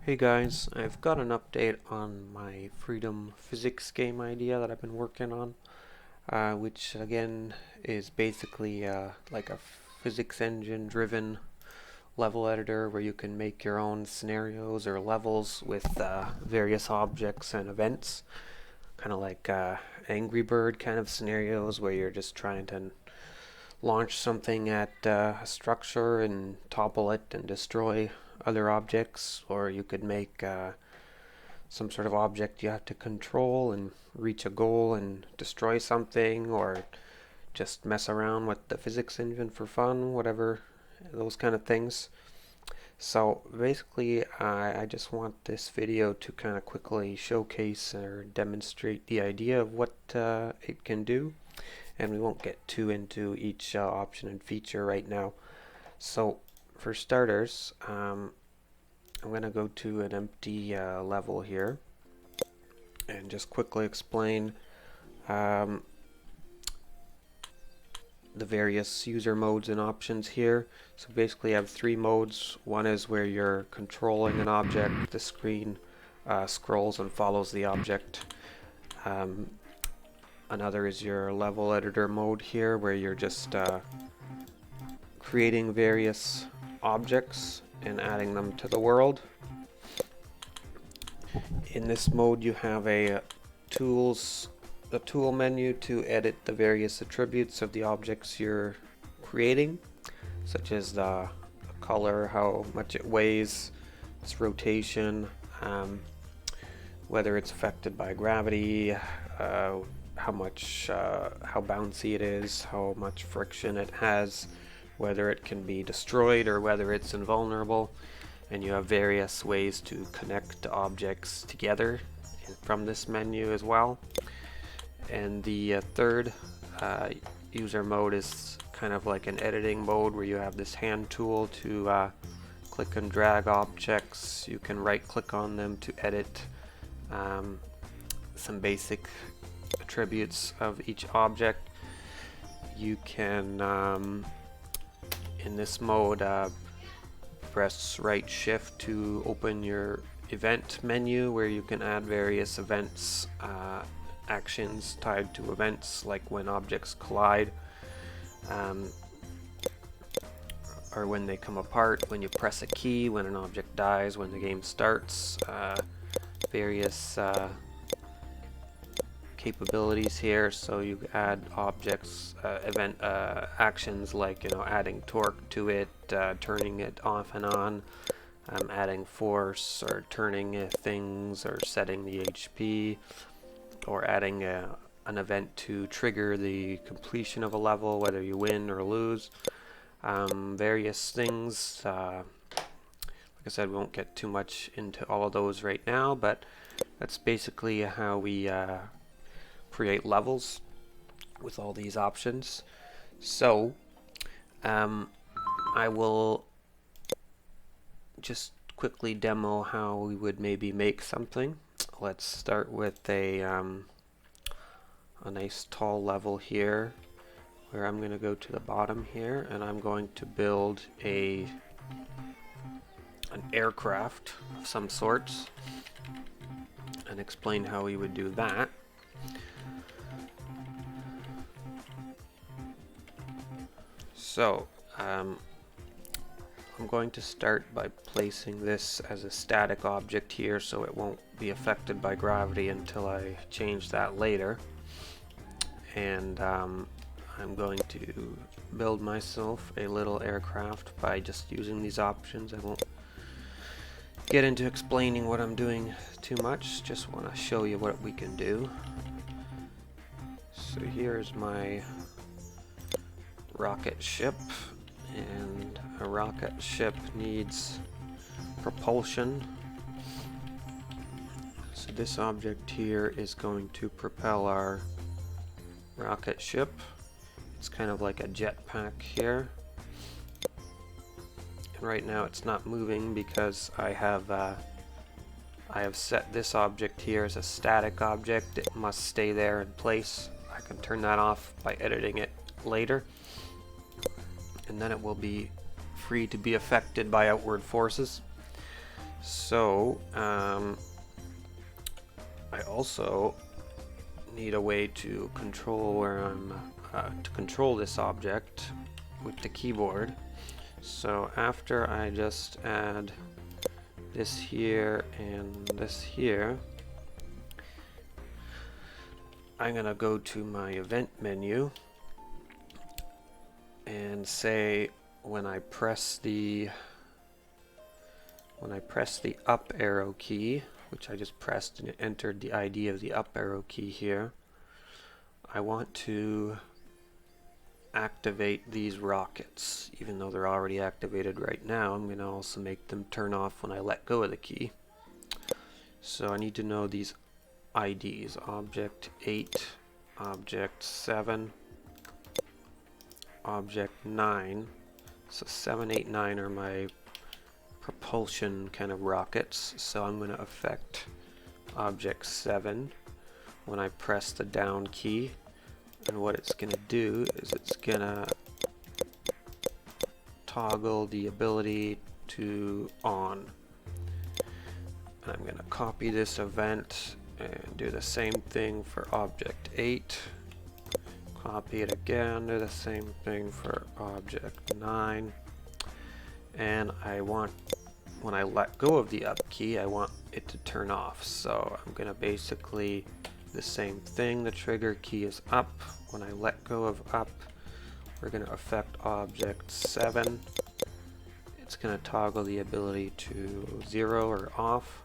Hey guys, I've got an update on my Freedom Physics game idea that I've been working on, which again is basically like a physics engine driven level editor where you can make your own scenarios or levels with various objects and events, kind of like Angry Bird kind of scenarios where you're just trying to launch something at a structure and topple it and destroy other objects, or you could make some sort of object you have to control and reach a goal and destroy something, or just mess around with the physics engine for fun, whatever, those kind of things. So basically, I just want this video to kind of quickly showcase or demonstrate the idea of what it can do, and we won't get too into each option and feature right now. So for starters, I'm going to go to an empty level here and just quickly explain the various user modes and options here. So basically I have three modes. One is where you're controlling an object. The screen scrolls and follows the object. Another is your level editor mode here, where you're just creating various objects and adding them to the world. In this mode you have a tool menu to edit the various attributes of the objects you're creating, such as the color, how much it weighs, its rotation, whether it's affected by gravity, how bouncy it is, how much friction it has, whether it can be destroyed or whether it's invulnerable. And you have various ways to connect objects together from this menu as well. And the third user mode is kind of like an editing mode, where you have this hand tool to click and drag objects. You can right click on them to edit some basic attributes of each object. You can in this mode press right shift to open your event menu, where you can add various events, actions tied to events, like when objects collide, or when they come apart, when you press a key, when an object dies, when the game starts, various capabilities here. So you add objects, event actions, like adding torque to it, turning it off and on, adding force, or turning things, or setting the HP, or adding an event to trigger the completion of a level, whether you win or lose. Various things. Like I said, we won't get too much into all of those right now, but that's basically how we create levels with all these options. So I will just quickly demo how we would maybe make something. Let's start with a nice tall level here, where I'm going to go to the bottom here, and I'm going to build an aircraft of some sorts and explain how we would do that. So I'm going to start by placing this as a static object here, so it won't be affected by gravity until I change that later. And I'm going to build myself a little aircraft by just using these options. I won't get into explaining what I'm doing too much, just want to show you what we can do. So here's my rocket ship, and a rocket ship needs propulsion. So this object here is going to propel our rocket ship. It's kind of like a jetpack here, and right now it's not moving because I have set this object here as a static object. It must stay there in place. I can turn that off by editing it later, and then it will be free to be affected by outward forces. So, I also need a way to control where I'm to control this object with the keyboard. So after I just add this here and this here, I'm gonna go to my event menu and say when I press the up arrow key, which I just pressed and it entered the ID of the up arrow key here, I want to activate these rockets. Even though they're already activated right now, I'm going to also make them turn off when I let go of the key. So I need to know these IDs: object 8, object 7, object 9. So 7, 8, 9 are my propulsion kind of rockets. So I'm going to affect object 7 when I press the down key. And what it's going to do is it's going to toggle the ability to on. And I'm going to copy this event and do the same thing for object 8. Copy it again, do the same thing for object 9. And I want, when I let go of the up key, I want it to turn off. So I'm going to basically the same thing. The trigger key is up. When I let go of up, we're going to affect object 7. It's going to toggle the ability to 0 or off.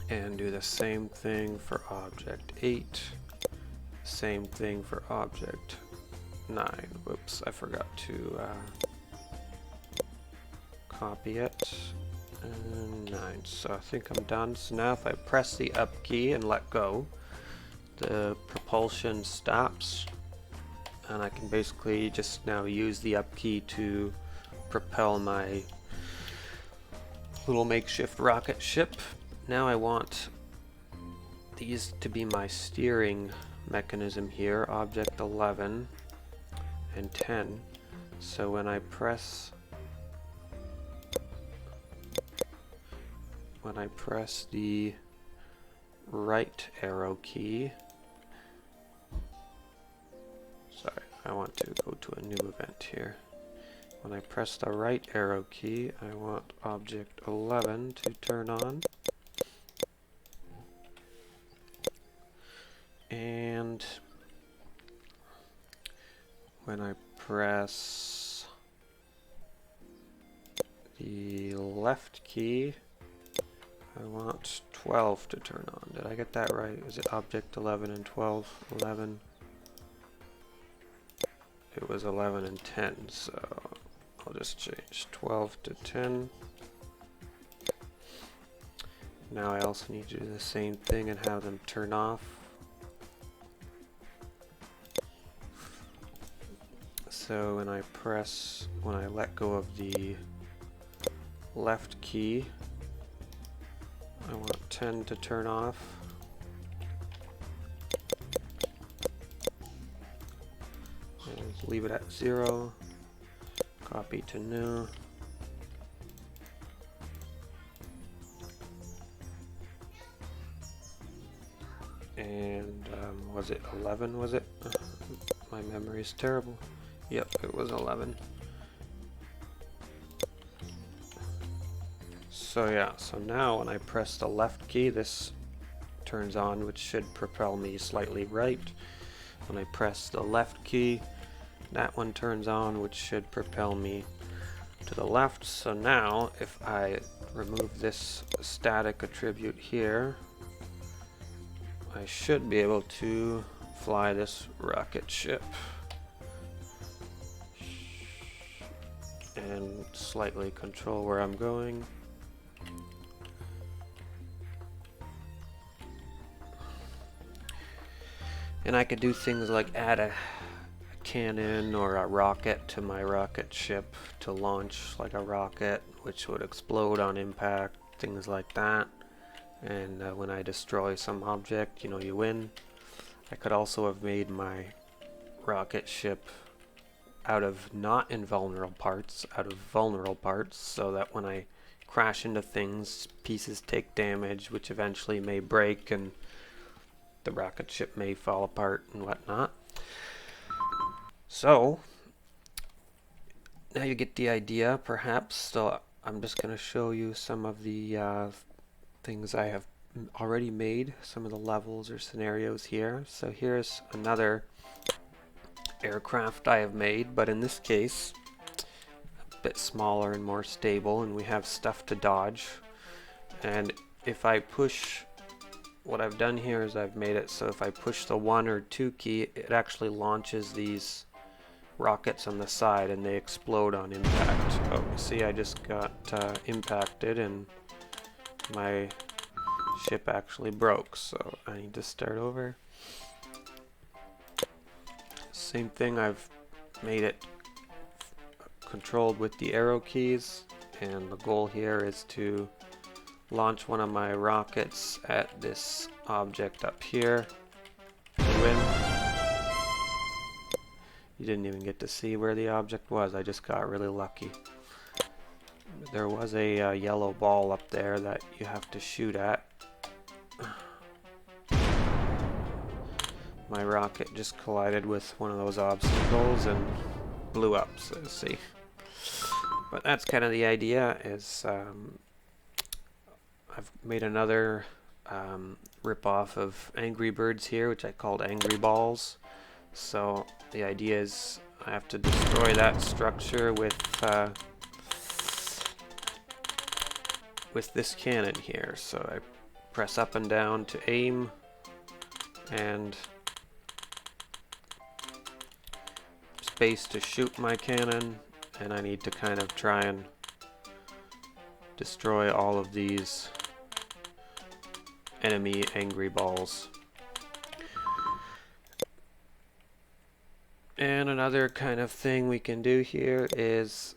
And do the same thing for object 8. Same thing for object 9. Whoops, I forgot to copy it. And 9. So I think I'm done. So now if I press the up key and let go, the propulsion stops, and I can basically just now use the up key to propel my little makeshift rocket ship. Now I want these to be my steering mechanism here, object 11 and 10. So when I press the right arrow key, sorry, I want to go to a new event here. When I press the right arrow key, I want object 11 to turn on. And when I press the left key, I want 12 to turn on. Did I get that right? Is it object 11 and 12? 11. It was 11 and 10, so I'll just change 12 to 10. Now I also need to do the same thing and have them turn off. So when I let go of the left key, I want 10 to turn off. And leave it at 0. Copy to new. And was it 11, was it? My memory is terrible. Yep, it was 11. So yeah, so now when I press the left key, this turns on, which should propel me slightly right. When I press the left key, that one turns on, which should propel me to the left. So now, if I remove this static attribute here, I should be able to fly this rocket ship. And slightly control where I'm going. And I could do things like add a cannon or a rocket to my rocket ship to launch like a rocket, which would explode on impact, things like that. And when I destroy some object, you know, you win. I could also have made my rocket ship out of not invulnerable parts, out of vulnerable parts, so that when I crash into things, pieces take damage, which eventually may break and the rocket ship may fall apart and whatnot. So, now you get the idea, perhaps. So I'm just going to show you some of the things I have already made, some of the levels or scenarios here. So here's another aircraft I have made, but in this case a bit smaller and more stable, and we have stuff to dodge. And if I push, what I've done here is I've made it so if I push the 1 or 2 key, it actually launches these rockets on the side and they explode on impact. Oh, see, I just got impacted and my ship actually broke, so I need to start over. Same thing, I've made it controlled with the arrow keys, and the goal here is to launch one of my rockets at this object up here to win. You didn't even get to see where the object was, I just got really lucky. There was a yellow ball up there that you have to shoot at. My rocket just collided with one of those obstacles and blew up, so to see. But that's kind of the idea, is I've made another rip-off of Angry Birds here, which I called Angry Balls. So the idea is I have to destroy that structure with this cannon here. So I press up and down to aim, and space to shoot my cannon, and I need to kind of try and destroy all of these enemy angry balls. And another kind of thing we can do here is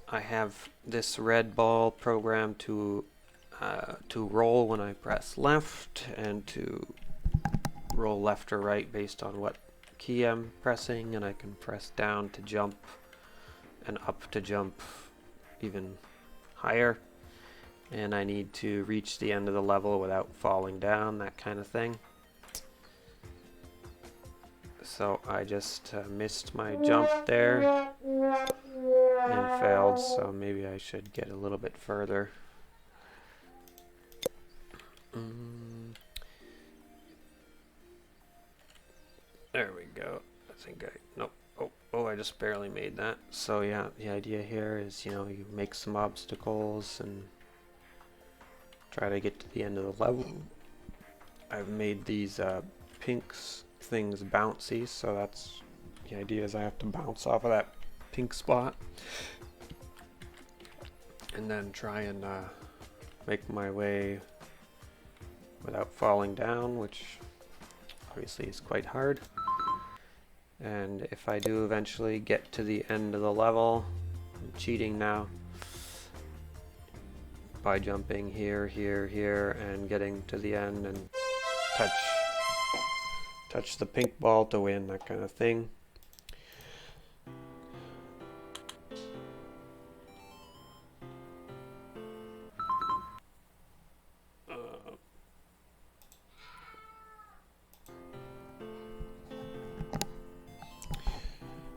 I have this red ball programmed to roll when I press left, and to roll left or right based on what key I'm pressing, and I can press down to jump and up to jump even higher, and I need to reach the end of the level without falling down, that kind of thing. So I just missed my jump there and failed, so maybe I should get a little bit further. There we go. I think nope. Oh, I just barely made that. So yeah, the idea here is, you know, you make some obstacles and try to get to the end of the level. I've made these pink things bouncy, so that's the idea, is I have to bounce off of that pink spot and then try and make my way without falling down, which obviously is quite hard. And if I do eventually get to the end of the level, I'm cheating now by jumping here, here, here, and getting to the end and touch the pink ball to win, that kind of thing.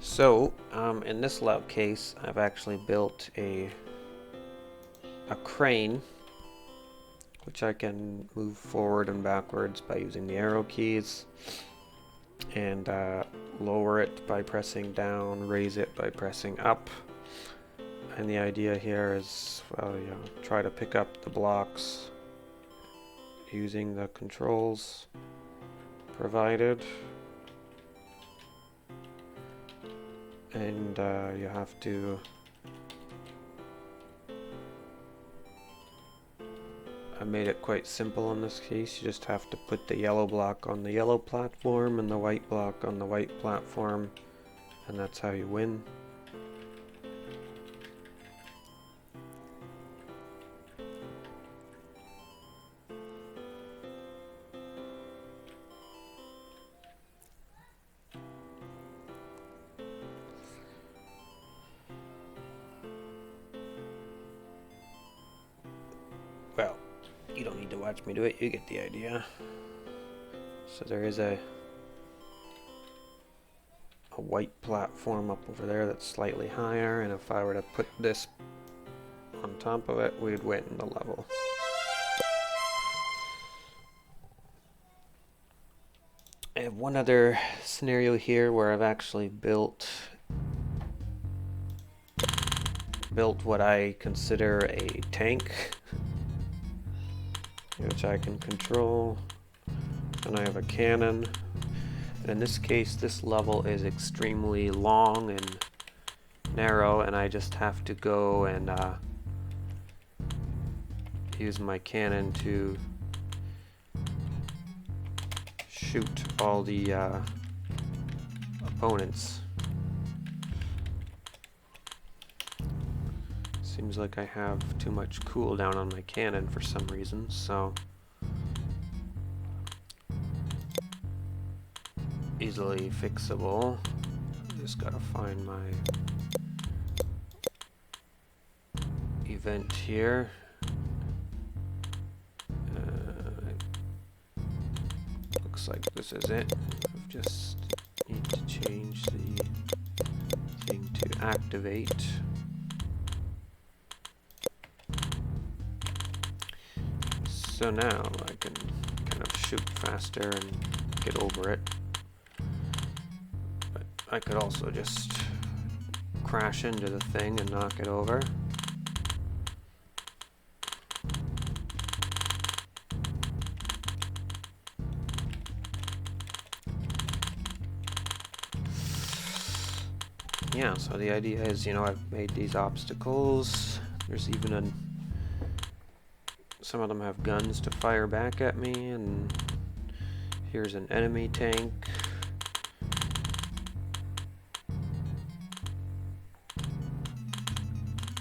So, in this case, I've actually built a crane, which I can move forward and backwards by using the arrow keys, and lower it by pressing down, raise it by pressing up. And the idea here is, well, you know, try to pick up the blocks using the controls provided. And you have to I made it quite simple in this case. You just have to put the yellow block on the yellow platform and the white block on the white platform, and that's how you win. watch me do it, you get the idea. So there is a white platform up over there that's slightly higher, and if I were to put this on top of it, we'd win the level. I have one other scenario here where I've actually built what I consider a tank, which I can control, and I have a cannon. And in this case, this level is extremely long and narrow, and I just have to go and use my cannon to shoot all the opponents. Seems like I have too much cooldown on my cannon for some reason, so easily fixable. Just gotta find my event here. Looks like this is it. I just need to change the thing to activate. So now I can kind of shoot faster and get over it. But I could also just crash into the thing and knock it over. Yeah, so the idea is, I've made these obstacles. There's even some of them have guns to fire back at me, and here's an enemy tank.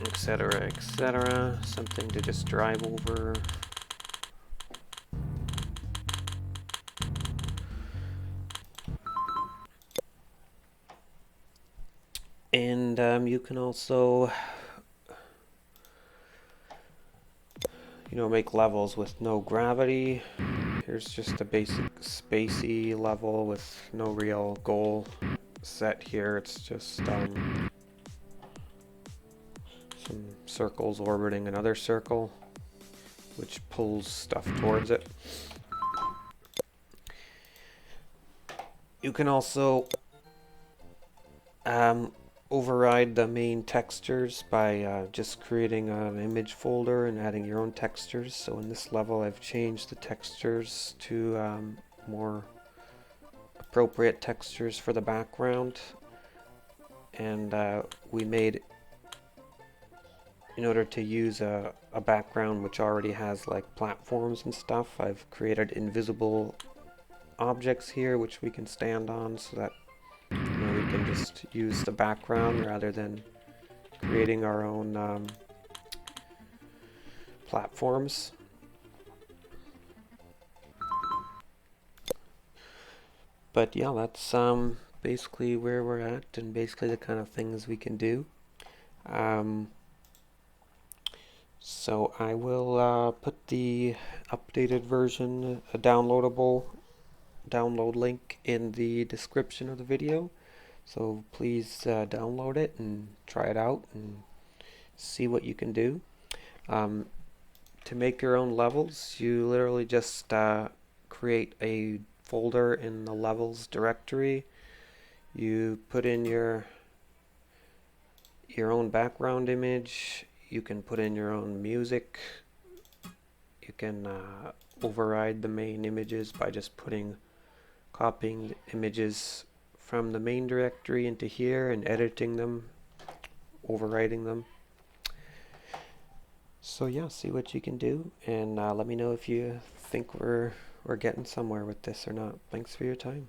Etc., etc. Something to just drive over. And you can also, make levels with no gravity. Here's just a basic spacey level with no real goal set here. It's just some circles orbiting another circle, which pulls stuff towards it. You can also override the main textures by just creating an image folder and adding your own textures. So in this level I've changed the textures to more appropriate textures for the background, and we made, in order to use a background which already has like platforms and stuff, I've created invisible objects here which we can stand on, so that we can just use the background rather than creating our own platforms. But yeah, that's basically where we're at, and basically the kind of things we can do. So I will put the updated version, a download link in the description of the video. So please download it and try it out and see what you can do. To make your own levels, you literally just create a folder in the levels directory. You put in your own background image. You can put in your own music. You can override the main images by just copying the images from the main directory into here and editing them, overwriting them. So yeah, see what you can do, and let me know if you think we're getting somewhere with this or not. Thanks for your time.